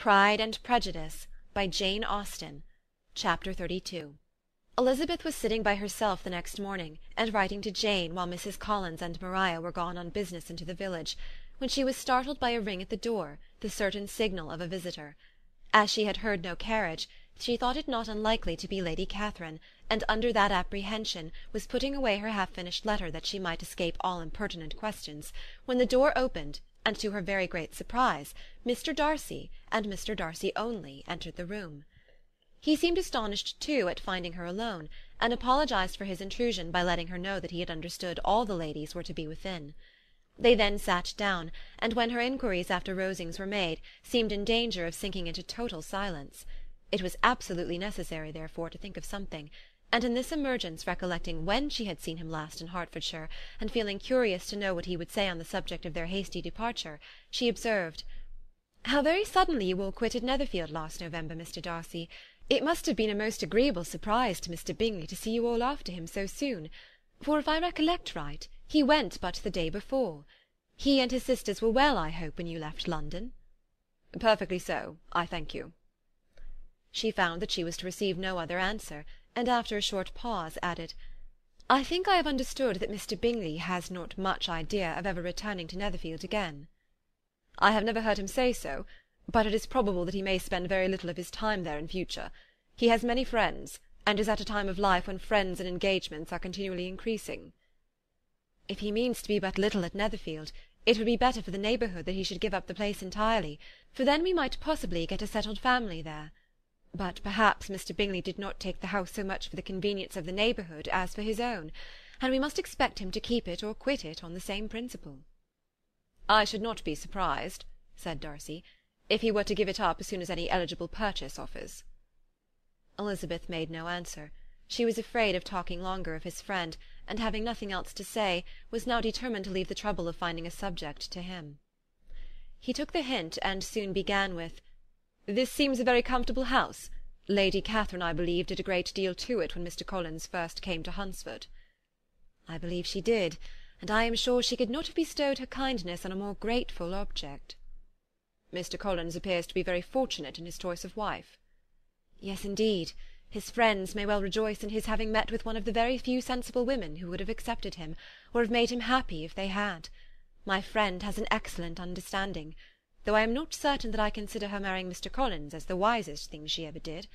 Pride and Prejudice, by Jane Austen. Chapter 32. Elizabeth was sitting by herself the next morning, and writing to Jane while Mrs. Collins and Maria were gone on business into the village, when she was startled by a ring at the door, the certain signal of a visitor. As she had heard no carriage, she thought it not unlikely to be Lady Catherine, and under that apprehension was putting away her half-finished letter that she might escape all impertinent questions, when the door opened, and to her very great surprise, Mr. Darcy, and Mr. Darcy only, entered the room. He seemed astonished, too, at finding her alone, and apologized for his intrusion by letting her know that he had understood all the ladies were to be within. They then sat down, and when her inquiries after Rosings were made, seemed in danger of sinking into total silence. It was absolutely necessary, therefore, to think of something, and in this emergence, recollecting when she had seen him last in Hertfordshire, and feeling curious to know what he would say on the subject of their hasty departure, she observed, "How very suddenly you all quitted Netherfield last November, Mr. Darcy! It must have been a most agreeable surprise to Mr. Bingley to see you all after him so soon, for if I recollect right, he went but the day before. He and his sisters were well, I hope, when you left London?" "Perfectly so, I thank you." She found that she was to receive no other answer, and after a short pause added, "I think I have understood that Mr. Bingley has not much idea of ever returning to Netherfield again." "I have never heard him say so, but it is probable that he may spend very little of his time there in future. He has many friends, and is at a time of life when friends and engagements are continually increasing." "If he means to be but little at Netherfield, it would be better for the neighbourhood that he should give up the place entirely, for then we might possibly get a settled family there. But perhaps Mr. Bingley did not take the house so much for the convenience of the neighbourhood as for his own, and we must expect him to keep it or quit it on the same principle." "I should not be surprised," said Darcy, "if he were to give it up as soon as any eligible purchase offers." Elizabeth made no answer. She was afraid of talking longer of his friend, and having nothing else to say, was now determined to leave the trouble of finding a subject to him. He took the hint, and soon began with, "This seems a very comfortable house. Lady Catherine, I believe, did a great deal to it when Mr. Collins first came to Hunsford." "I believe she did, and I am sure she could not have bestowed her kindness on a more grateful object." "Mr. Collins appears to be very fortunate in his choice of wife." "Yes, indeed. His friends may well rejoice in his having met with one of the very few sensible women who would have accepted him, or have made him happy if they had. My friend has an excellent understanding, though I am not certain that I consider her marrying Mr. Collins as the wisest thing she ever did.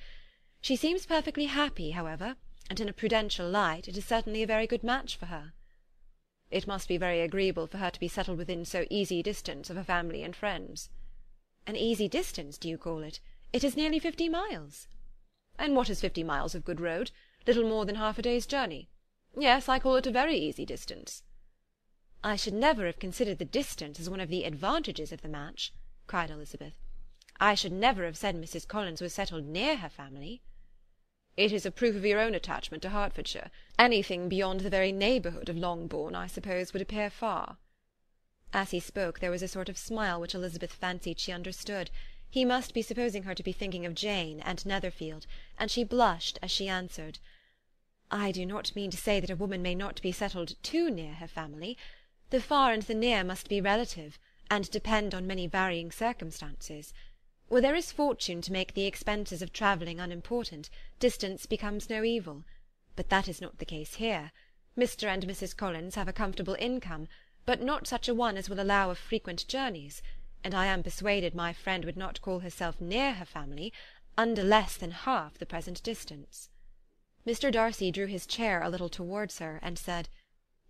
She seems perfectly happy, however, and in a prudential light it is certainly a very good match for her." "It must be very agreeable for her to be settled within so easy distance of her family and friends." "An easy distance, do you call it? It is nearly 50 miles." "And what is 50 miles of good road? Little more than half a day's journey. Yes, I call it a very easy distance." "I should never have considered the distance as one of the advantages of the match," cried Elizabeth. "I should never have said Mrs. Collins was settled near her family." "It is a proof of your own attachment to Hertfordshire. Anything beyond the very neighbourhood of Longbourn, I suppose, would appear far." As he spoke there was a sort of smile which Elizabeth fancied she understood. He must be supposing her to be thinking of Jane and Netherfield, and she blushed as she answered, "I do not mean to say that a woman may not be settled too near her family. The far and the near must be relative, and depend on many varying circumstances. Where there is fortune to make the expenses of travelling unimportant, distance becomes no evil. But that is not the case here. Mr. and Mrs. Collins have a comfortable income, but not such a one as will allow of frequent journeys, and I am persuaded my friend would not call herself near her family under less than half the present distance." Mr. Darcy drew his chair a little towards her, and said,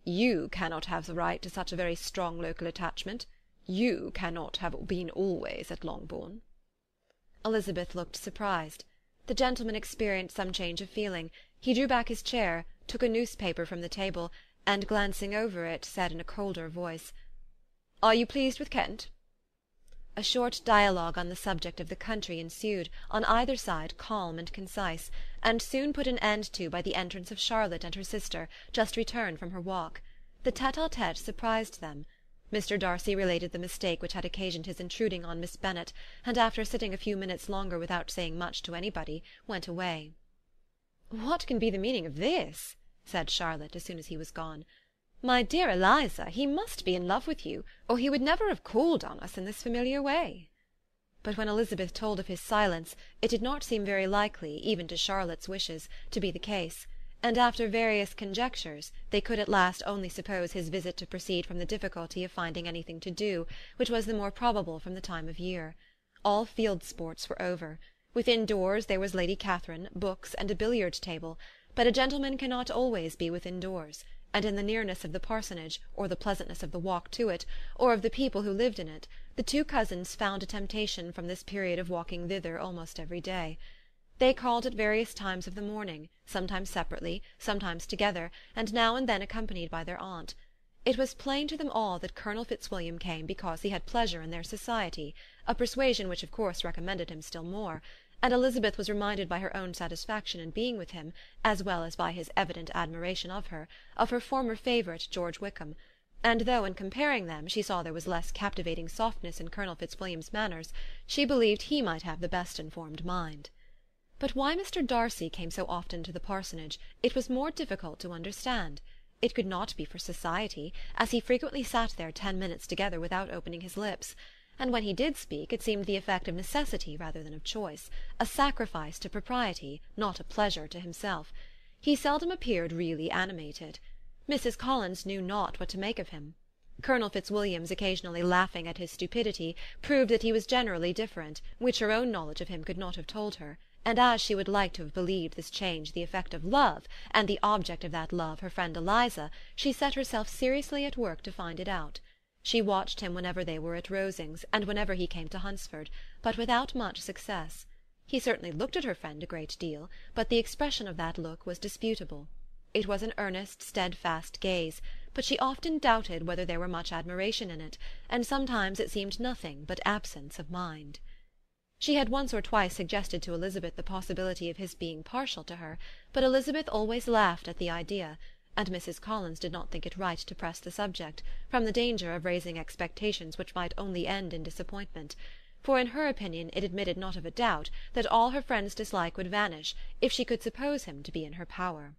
"You cannot have the right to such a very strong local attachment. You cannot have been always at Longbourn." Elizabeth looked surprised. The gentleman experienced some change of feeling. He drew back his chair, took a newspaper from the table, and glancing over it, said in a colder voice, "Are you pleased with Kent?" A short dialogue on the subject of the country ensued, on either side calm and concise, and soon put an end to by the entrance of Charlotte and her sister, just returned from her walk. The tete-a-tete surprised them. Mr. Darcy related the mistake which had occasioned his intruding on Miss Bennet, and after sitting a few minutes longer without saying much to anybody, went away. "What can be the meaning of this?" said Charlotte, as soon as he was gone. "My dear Eliza, he must be in love with you, or he would never have called on us in this familiar way." But when Elizabeth told of his silence, it did not seem very likely, even to Charlotte's wishes, to be the case; and after various conjectures, they could at last only suppose his visit to proceed from the difficulty of finding anything to do, which was the more probable from the time of year. All field sports were over. Within doors there was Lady Catherine, books, and a billiard table; but a gentleman cannot always be within doors, and in the nearness of the parsonage, or the pleasantness of the walk to it, or of the people who lived in it, the two cousins found a temptation from this period of walking thither almost every day. They called at various times of the morning, sometimes separately, sometimes together, and now and then accompanied by their aunt. It was plain to them all that Colonel Fitzwilliam came because he had pleasure in their society, a persuasion which of course recommended him still more; and Elizabeth was reminded by her own satisfaction in being with him, as well as by his evident admiration of her former favourite George Wickham; and though, in comparing them, she saw there was less captivating softness in Colonel Fitzwilliam's manners, she believed he might have the best informed mind. But why Mr. Darcy came so often to the parsonage, it was more difficult to understand. It could not be for society, as he frequently sat there 10 minutes together without opening his lips; and when he did speak, it seemed the effect of necessity rather than of choice, a sacrifice to propriety, not a pleasure to himself. He seldom appeared really animated. Mrs. Collins knew not what to make of him. Colonel Fitzwilliam's occasionally laughing at his stupidity proved that he was generally different, which her own knowledge of him could not have told her; and as she would like to have believed this change the effect of love, and the object of that love her friend Eliza, she set herself seriously at work to find it out. She watched him whenever they were at Rosings, and whenever he came to Hunsford, but without much success. He certainly looked at her friend a great deal, but the expression of that look was disputable. It was an earnest, steadfast gaze, but she often doubted whether there were much admiration in it, and sometimes it seemed nothing but absence of mind. She had once or twice suggested to Elizabeth the possibility of his being partial to her, but Elizabeth always laughed at the idea, and Mrs. Collins did not think it right to press the subject, from the danger of raising expectations which might only end in disappointment; for in her opinion it admitted not of a doubt that all her friend's dislike would vanish if she could suppose him to be in her power.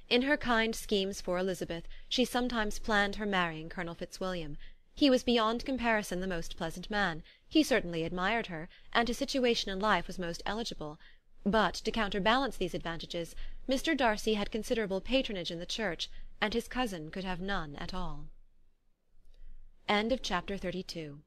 In her kind schemes for Elizabeth, she sometimes planned her marrying Colonel Fitzwilliam. He was beyond comparison the most pleasant man; he certainly admired her, and his situation in life was most eligible; but, to counterbalance these advantages, Mr. Darcy had considerable patronage in the church, and his cousin could have none at all. Chapter 32